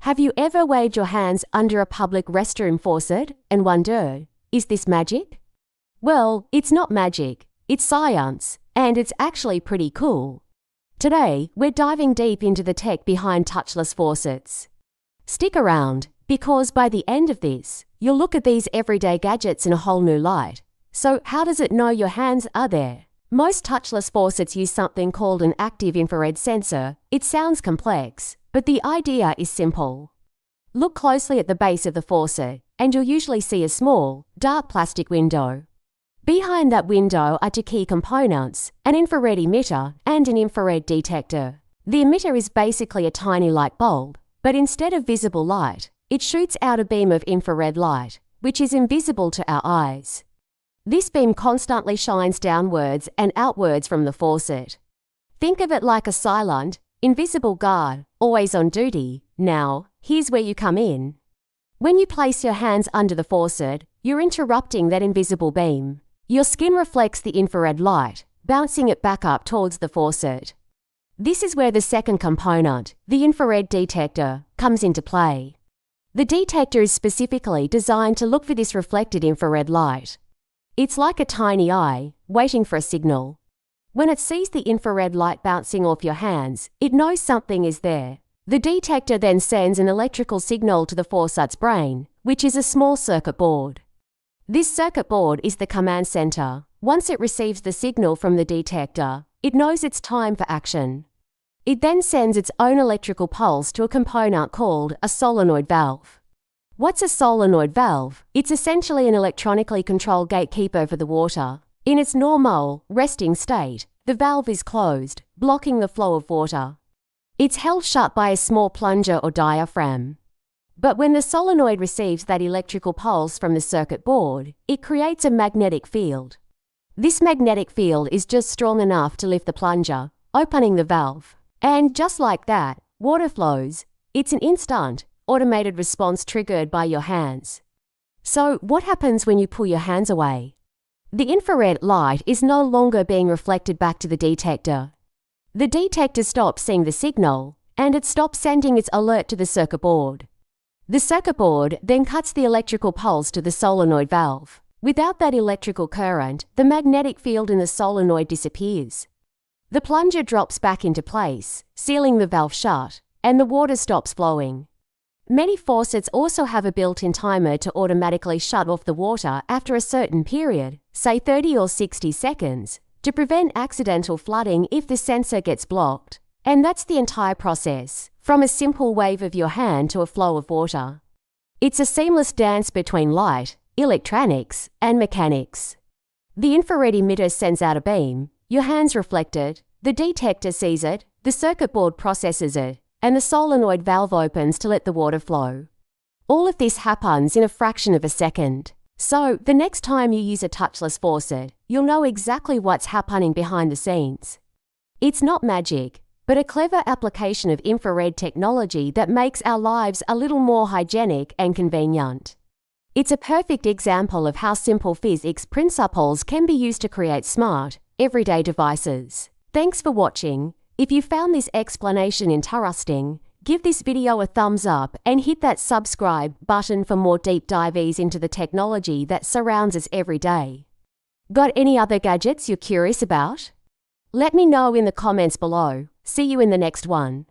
Have you ever waved your hands under a public restroom faucet and wondered, is this magic? Well, it's not magic, it's science, and it's actually pretty cool. Today, we're diving deep into the tech behind touchless faucets. Stick around, because by the end of this, you'll look at these everyday gadgets in a whole new light. So how does it know your hands are there? Most touchless faucets use something called an active infrared sensor. It sounds complex, but the idea is simple. Look closely at the base of the faucet, and you'll usually see a small, dark plastic window. Behind that window are two key components, an infrared emitter and an infrared detector. The emitter is basically a tiny light bulb, but instead of visible light, it shoots out a beam of infrared light, which is invisible to our eyes. This beam constantly shines downwards and outwards from the faucet. Think of it like a silent, invisible guard, always on duty. Now, here's where you come in. When you place your hands under the faucet, you're interrupting that invisible beam. Your skin reflects the infrared light, bouncing it back up towards the faucet. This is where the second component, the infrared detector, comes into play. The detector is specifically designed to look for this reflected infrared light. It's like a tiny eye, waiting for a signal. When it sees the infrared light bouncing off your hands, it knows something is there. The detector then sends an electrical signal to the faucet's brain, which is a small circuit board. This circuit board is the command center. Once it receives the signal from the detector, it knows it's time for action. It then sends its own electrical pulse to a component called a solenoid valve. What's a solenoid valve? It's essentially an electronically controlled gatekeeper for the water. In its normal, resting state, the valve is closed, blocking the flow of water. It's held shut by a small plunger or diaphragm. But when the solenoid receives that electrical pulse from the circuit board, it creates a magnetic field. This magnetic field is just strong enough to lift the plunger, opening the valve. And just like that, water flows. It's an instant, automated response triggered by your hands. So what happens when you pull your hands away? The infrared light is no longer being reflected back to the detector. The detector stops seeing the signal, and it stops sending its alert to the circuit board. The circuit board then cuts the electrical pulse to the solenoid valve. Without that electrical current, the magnetic field in the solenoid disappears. The plunger drops back into place, sealing the valve shut, and the water stops flowing. Many faucets also have a built-in timer to automatically shut off the water after a certain period, say 30 or 60 seconds, to prevent accidental flooding if the sensor gets blocked. And that's the entire process, from a simple wave of your hand to a flow of water. It's a seamless dance between light, electronics, and mechanics. The infrared emitter sends out a beam, your hands reflect it, the detector sees it, the circuit board processes it, and the solenoid valve opens to let the water flow. All of this happens in a fraction of a second. So, the next time you use a touchless faucet, you'll know exactly what's happening behind the scenes. It's not magic, but a clever application of infrared technology that makes our lives a little more hygienic and convenient. It's a perfect example of how simple physics principles can be used to create smart, everyday devices. Thanks for watching. If you found this explanation interesting, give this video a thumbs up and hit that subscribe button for more deep dives into the technology that surrounds us every day. Got any other gadgets you're curious about? Let me know in the comments below. See you in the next one.